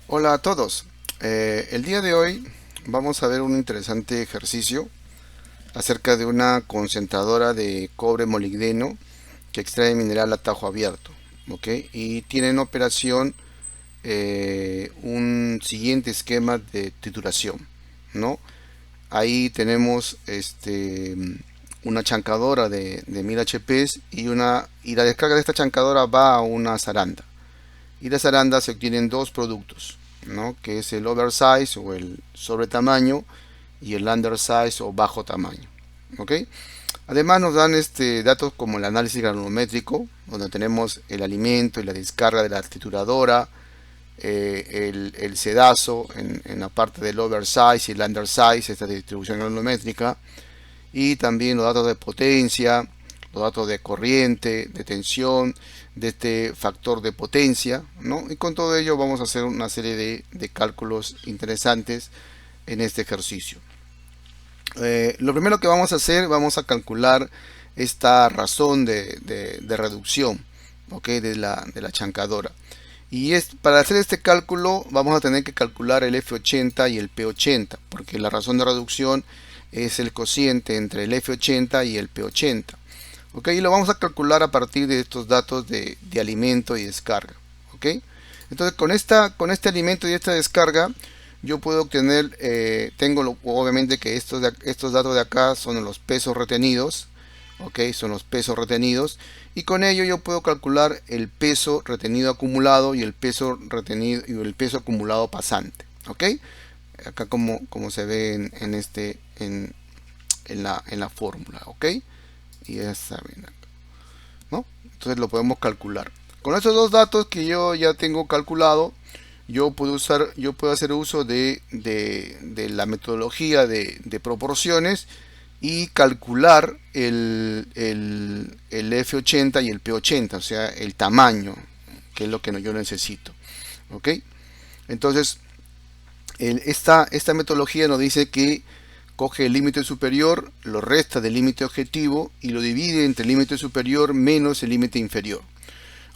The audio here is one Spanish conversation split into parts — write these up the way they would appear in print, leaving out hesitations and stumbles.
Hola a todos. El día de hoy vamos a ver un interesante ejercicio acerca de una concentradora de cobre molibdeno que extrae mineral a tajo abierto. ¿Ok? Y tiene en operación un siguiente esquema de trituración, ¿no? Ahí tenemos una chancadora de 1000 HPs y la descarga de esta chancadora va a una zaranda. Y las arandas se obtienen dos productos, ¿no? Que es el oversize o el sobre tamaño y el undersize o bajo tamaño. ¿Ok? Además nos dan datos como el análisis granulométrico, donde tenemos el alimento y la descarga de la trituradora, el sedazo en la parte del oversize y el undersize, esta distribución granulométrica, y también los datos de potencia, los datos de corriente, de tensión, de este factor de potencia, ¿no? Y con todo ello vamos a hacer una serie de cálculos interesantes en este ejercicio. Lo primero que vamos a hacer, vamos a calcular esta razón de reducción, ¿ok? De la chancadora. Para hacer este cálculo vamos a tener que calcular el F80 y el P80, porque la razón de reducción es el cociente entre el F80 y el P80. ¿Ok? Y lo vamos a calcular a partir de estos datos de alimento y descarga. ¿Ok? Entonces con este alimento y esta descarga yo puedo obtener, obviamente que estos datos de acá son los pesos retenidos. ¿Ok? Son los pesos retenidos. Y con ello yo puedo calcular el peso retenido acumulado y el peso retenido y el peso acumulado pasante. ¿Ok? Acá como se ve en la fórmula. ¿Ok? Y ya saben, ¿no? Entonces lo podemos calcular. Con estos dos datos que yo ya tengo calculado, yo puedo hacer uso de la metodología de proporciones y calcular el F80 y el P80, o sea, el tamaño, que es lo que yo necesito. ¿Ok? Entonces, esta metodología nos dice que coge el límite superior, lo resta del límite objetivo y lo divide entre el límite superior menos el límite inferior.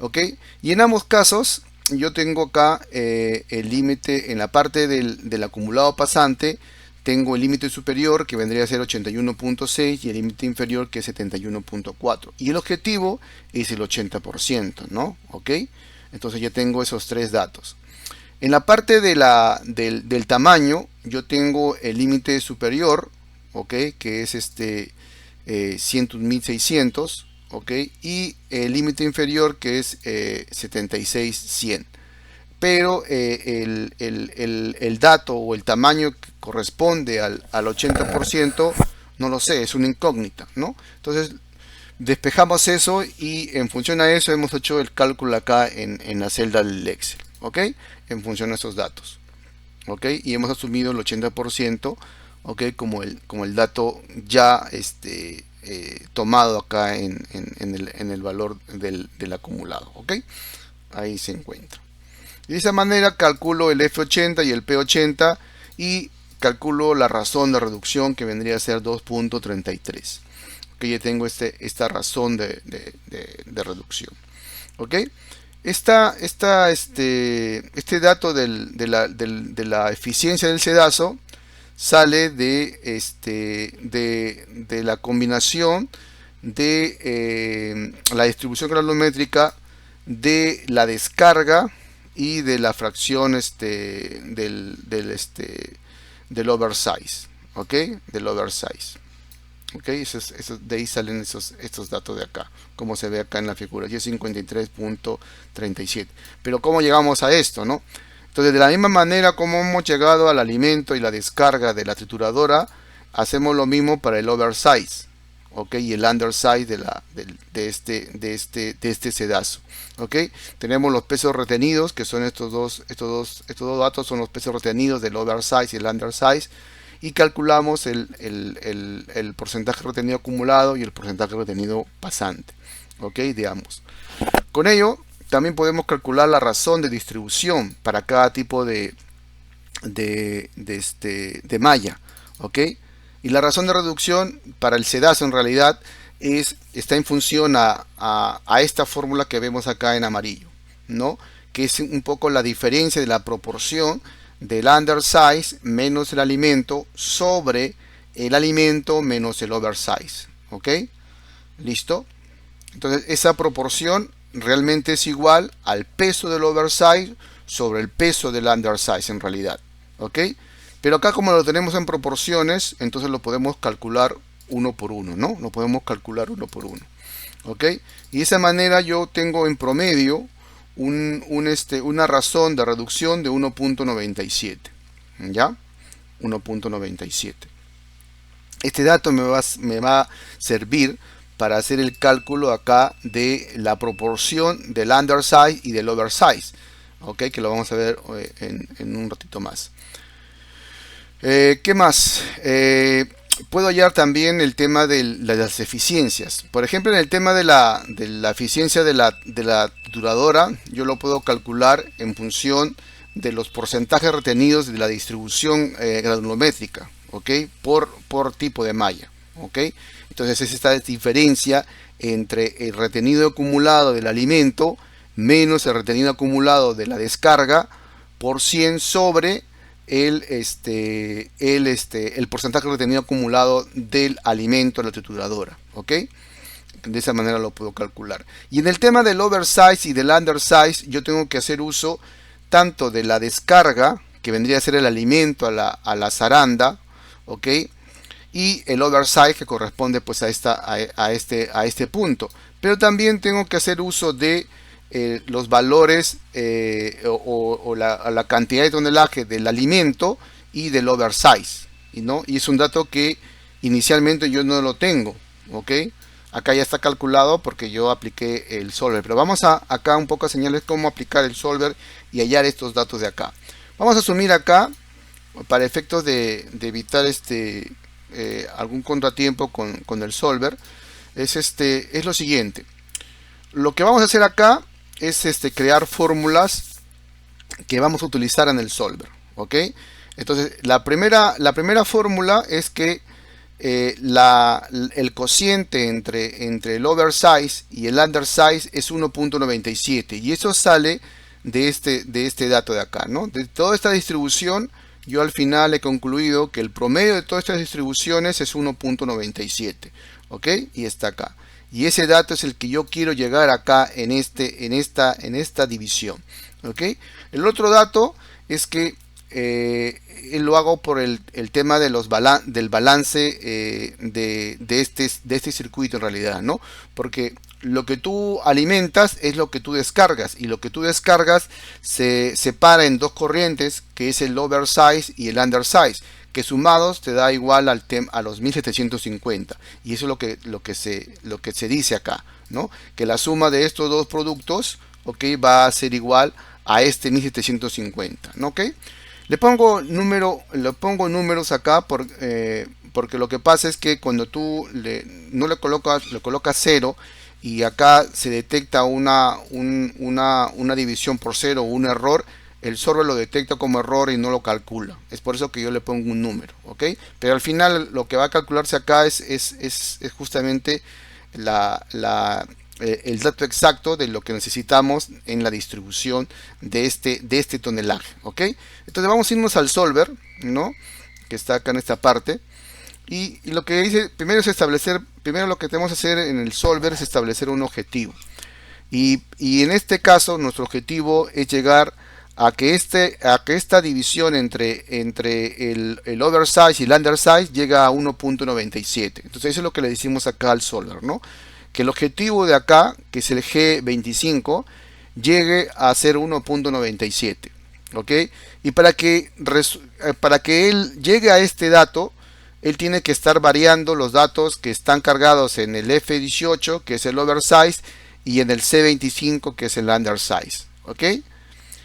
¿Ok? Y en ambos casos yo tengo acá el límite en la parte del acumulado pasante. Tengo el límite superior que vendría a ser 81.6 y el límite inferior que es 71.4. Y el objetivo es el 80%, ¿no? ¿Ok? Entonces ya tengo esos tres datos. En la parte del tamaño, yo tengo el límite superior, ¿ok? Que es 100.600, ¿ok? Y el límite inferior que es 76.100. Pero el dato o el tamaño que corresponde al 80%, no lo sé, es una incógnita, ¿no? Entonces, despejamos eso y en función a eso hemos hecho el cálculo acá en la celda del Excel, ¿ok? En función a esos datos, ¿ok? Y hemos asumido el 80%, ¿ok? Como el dato ya tomado acá en el valor del acumulado, ¿ok? Ahí se encuentra. Y de esa manera calculo el F80 y el P80 y calculo la razón de reducción que vendría a ser 2.33. Que ya tengo esta razón de reducción. ¿Ok? Este dato de la eficiencia del sedazo sale de la combinación de la distribución granulométrica de la descarga y de la fracción del oversize. ¿Ok? Del oversize. ¿Ok? De ahí salen estos datos de acá, como se ve acá en la figura, y es 53.37. Pero ¿cómo llegamos a esto, no? Entonces, de la misma manera como hemos llegado al alimento y la descarga de la trituradora, hacemos lo mismo para el oversize, ¿ok? Y el undersize de este sedazo, ¿ok? Tenemos los pesos retenidos, que son estos dos datos son los pesos retenidos del oversize y el undersize, y calculamos el porcentaje retenido acumulado y el porcentaje retenido pasante, ¿ok? De ambos. Con ello, también podemos calcular la razón de distribución para cada tipo de malla, ¿ok? Y la razón de reducción para el sedazo en realidad está en función a esta fórmula que vemos acá en amarillo, ¿no? que es un poco la diferencia de la proporción del undersize menos el alimento sobre el alimento menos el oversize. ¿Ok? ¿Listo? Entonces esa proporción realmente es igual al peso del oversize sobre el peso del undersize en realidad. ¿Ok? Pero acá como lo tenemos en proporciones, entonces lo podemos calcular uno por uno, ¿no? Lo podemos calcular uno por uno. ¿Ok? Y de esa manera yo tengo en promedio una razón de reducción de 1.97. ¿Ya? 1.97. Este dato me va a servir para hacer el cálculo acá de la proporción del undersize y del oversize. ¿Ok? Que lo vamos a ver en un ratito más. ¿Qué más? Puedo hallar también el tema de las eficiencias. Por ejemplo, en el tema de la eficiencia de la trituradora, yo lo puedo calcular en función de los porcentajes retenidos de la distribución granulométrica, ¿ok? Por tipo de malla, ¿ok? Entonces es esta diferencia entre el retenido acumulado del alimento menos el retenido acumulado de la descarga por 100 sobre el porcentaje retenido acumulado del alimento de la trituradora. ¿Ok? De esa manera lo puedo calcular. Y en el tema del oversize y del undersize, yo tengo que hacer uso tanto de la descarga, que vendría a ser el alimento a la zaranda, ¿ok? Y el oversize, que corresponde pues a este punto. Pero también tengo que hacer uso de los valores o la cantidad de tonelaje del alimento y del oversize, ¿no? Y es un dato que inicialmente yo no lo tengo, ¿ok? Acá ya está calculado porque yo apliqué el solver, pero vamos acá un poco a señalarles cómo aplicar el solver y hallar estos datos de acá. Vamos a asumir acá, para efectos de evitar algún contratiempo con el solver, es lo siguiente. Lo que vamos a hacer acá es crear fórmulas que vamos a utilizar en el solver, ¿ok? Entonces la primera fórmula es que el cociente entre el oversize y el undersize es 1.97 y eso sale de este dato de acá, ¿no? De toda esta distribución yo al final he concluido que el promedio de todas estas distribuciones es 1.97, ¿ok? Y está acá. Y ese dato es el que yo quiero llegar acá en esta división. ¿Ok? El otro dato es que lo hago por el tema de del balance de este circuito en realidad, ¿no? Porque lo que tú alimentas es lo que tú descargas y lo que tú descargas se separa en dos corrientes, que es el oversize y el undersize, que sumados te da igual a los 1750, y eso es lo que se dice acá, ¿no? Que la suma de estos dos productos, ¿ok? Va a ser igual a 1750, ¿no? ¿Ok? Le pongo números acá porque lo que pasa es que cuando tú no le colocas 0 y acá se detecta una división por 0 o un error, el solver lo detecta como error y no lo calcula. Es por eso que yo le pongo un número, ¿ok? Pero al final lo que va a calcularse acá es justamente el dato exacto de lo que necesitamos en la distribución de este tonelaje, ¿ok? Entonces vamos a irnos al solver, ¿no? Que está acá en esta parte. Y lo que dice primero lo que tenemos que hacer en el solver es establecer un objetivo. Y en este caso nuestro objetivo es llegar a que esta división entre el oversize y el undersize llega a 1.97. Entonces eso es lo que le decimos acá al solver, ¿no? Que el objetivo de acá, que es el G25, llegue a ser 1.97, ¿ok? Y para que él llegue a este dato, él tiene que estar variando los datos que están cargados en el F18, que es el oversize, y en el C25, que es el undersize, ¿ok?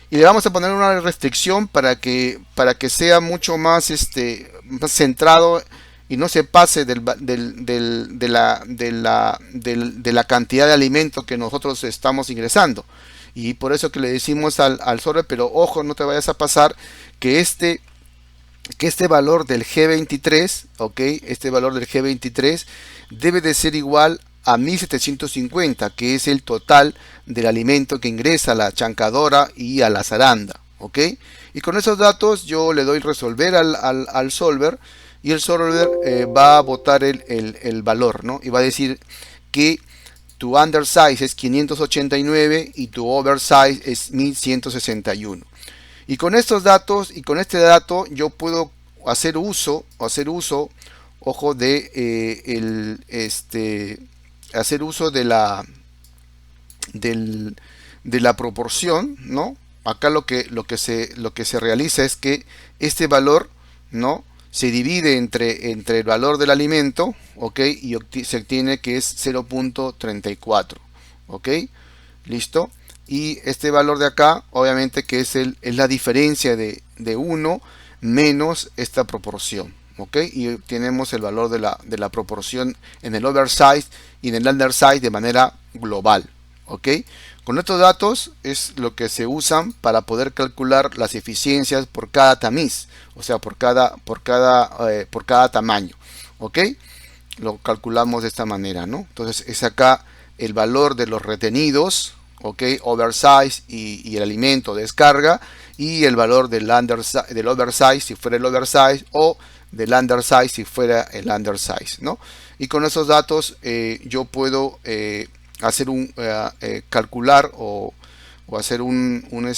Y le vamos a poner una restricción para que sea mucho más, más centrado y no se pase de la cantidad de alimento que nosotros estamos ingresando. Y por eso que le decimos al solver, pero ojo, no te vayas a pasar que este valor del G23, ¿ok? Este valor del G23 debe de ser igual a 1750, que es el total del alimento que ingresa a la chancadora y a la zaranda, ¿ok? Y con esos datos yo le doy resolver al solver, y el solver va a botar el valor, ¿no? Y va a decir que tu undersize es 589 y tu oversize es 1161. Y con estos datos y con este dato yo puedo hacer uso, ojo, hacer uso del, de la proporción, ¿no? Acá lo que se realiza es que este valor, ¿no?, se divide entre el valor del alimento, ¿ok? Y se obtiene que es 0.34, ¿ok? ¿Listo? Y este valor de acá, obviamente que es la diferencia de 1 menos esta proporción, ¿ok? Y obtenemos el valor de la proporción en el oversize y en el undersize de manera global, ¿ok? Con estos datos es lo que se usan para poder calcular las eficiencias por cada tamiz, o sea, por cada tamaño, ¿ok? Lo calculamos de esta manera, ¿no? Entonces es acá el valor de los retenidos, ¿ok? Oversize y el alimento descarga, y el valor del oversize si fuera el oversize, o del undersize si fuera el undersize, ¿no? Y con esos datos yo puedo calcular o hacer una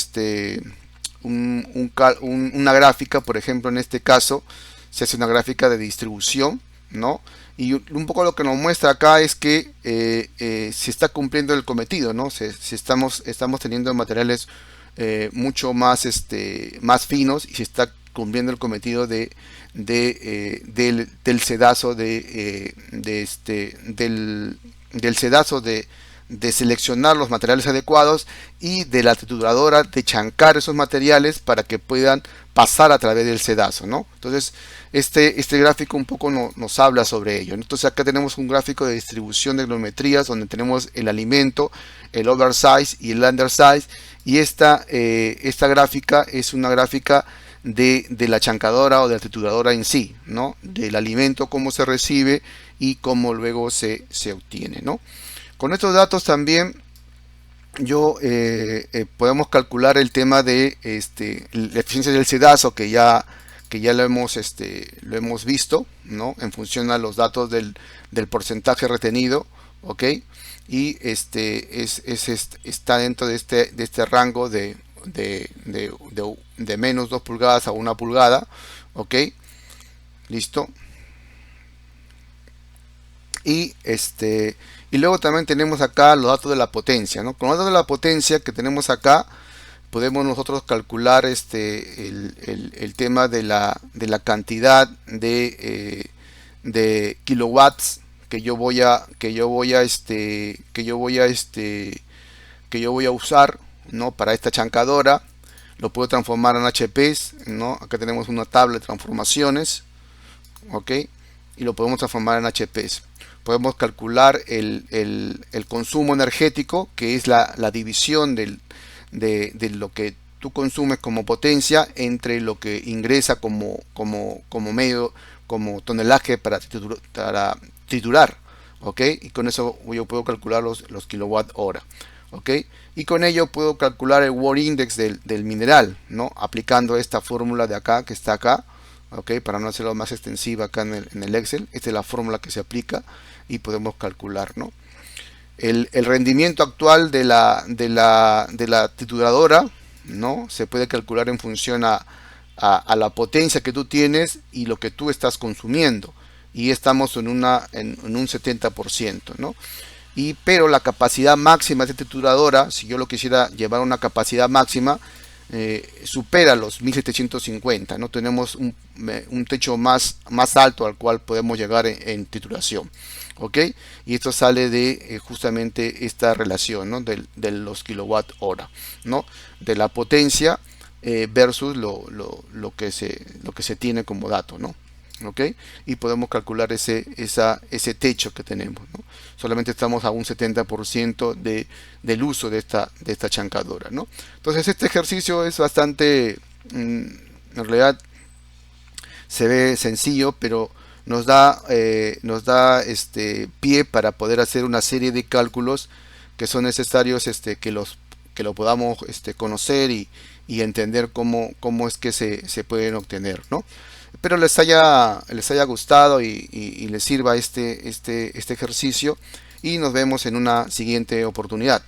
gráfica. Por ejemplo, en este caso se hace una gráfica de distribución, ¿no? Y un poco lo que nos muestra acá es que se está cumpliendo el cometido, ¿no? Estamos teniendo materiales mucho más finos, y se está cumpliendo el cometido del sedazo del sedazo de seleccionar los materiales adecuados, y de la trituradora de chancar esos materiales para que puedan pasar a través del sedazo, ¿no? Entonces este gráfico un poco nos habla sobre ello, ¿no? Entonces acá tenemos un gráfico de distribución de glometrías donde tenemos el alimento, el oversize y el undersize, y esta gráfica es una gráfica de la chancadora o de la trituradora en sí, ¿no? Del alimento, cómo se recibe y cómo luego se obtiene, ¿no? Con estos datos también podemos calcular el tema de la eficiencia del sedazo, que ya lo hemos visto, ¿no? En función a los datos del porcentaje retenido, ¿ok? Y está dentro de este rango de menos 2 pulgadas a 1 pulgada, ¿ok? Listo. Y luego también tenemos acá los datos de la potencia, ¿no? Con los datos de la potencia que tenemos acá, podemos nosotros calcular el tema de la cantidad de kilowatts que yo voy a usar, ¿no?, para esta chancadora. Lo puedo transformar en HPs, ¿no? Acá tenemos una tabla de transformaciones, ¿ok? Y lo podemos transformar en HPs. Podemos calcular el consumo energético, que es la división de lo que tú consumes como potencia entre lo que ingresa como tonelaje para triturar, ¿ok? Y con eso yo puedo calcular los kilowatt hora, ¿ok? Y con ello puedo calcular el work index del mineral, ¿no? Aplicando esta fórmula de acá, que está acá, ¿ok? Para no hacerlo más extensiva acá en el Excel. Esta es la fórmula que se aplica y podemos calcular, ¿no? El rendimiento actual de la trituradora, ¿no?, se puede calcular en función a la potencia que tú tienes y lo que tú estás consumiendo, y estamos en un 70%, ¿no? Pero la capacidad máxima de esta trituradora, si yo lo quisiera llevar a una capacidad máxima, supera los 1750, ¿no? Tenemos un techo más alto al cual podemos llegar en titulación, ¿ok? Y esto sale de justamente esta relación, ¿no?, de los kilowatt hora, ¿no?, de la potencia versus lo que se tiene como dato, ¿no? ¿Ok? Y podemos calcular ese techo que tenemos, ¿no? Solamente estamos a un 70% del uso de esta chancadora, ¿no? Entonces este ejercicio es bastante, en realidad se ve sencillo, pero nos da pie para poder hacer una serie de cálculos que son necesarios que lo podamos conocer y entender cómo es que se pueden obtener, ¿no? Espero les haya gustado y les sirva este ejercicio y nos vemos en una siguiente oportunidad.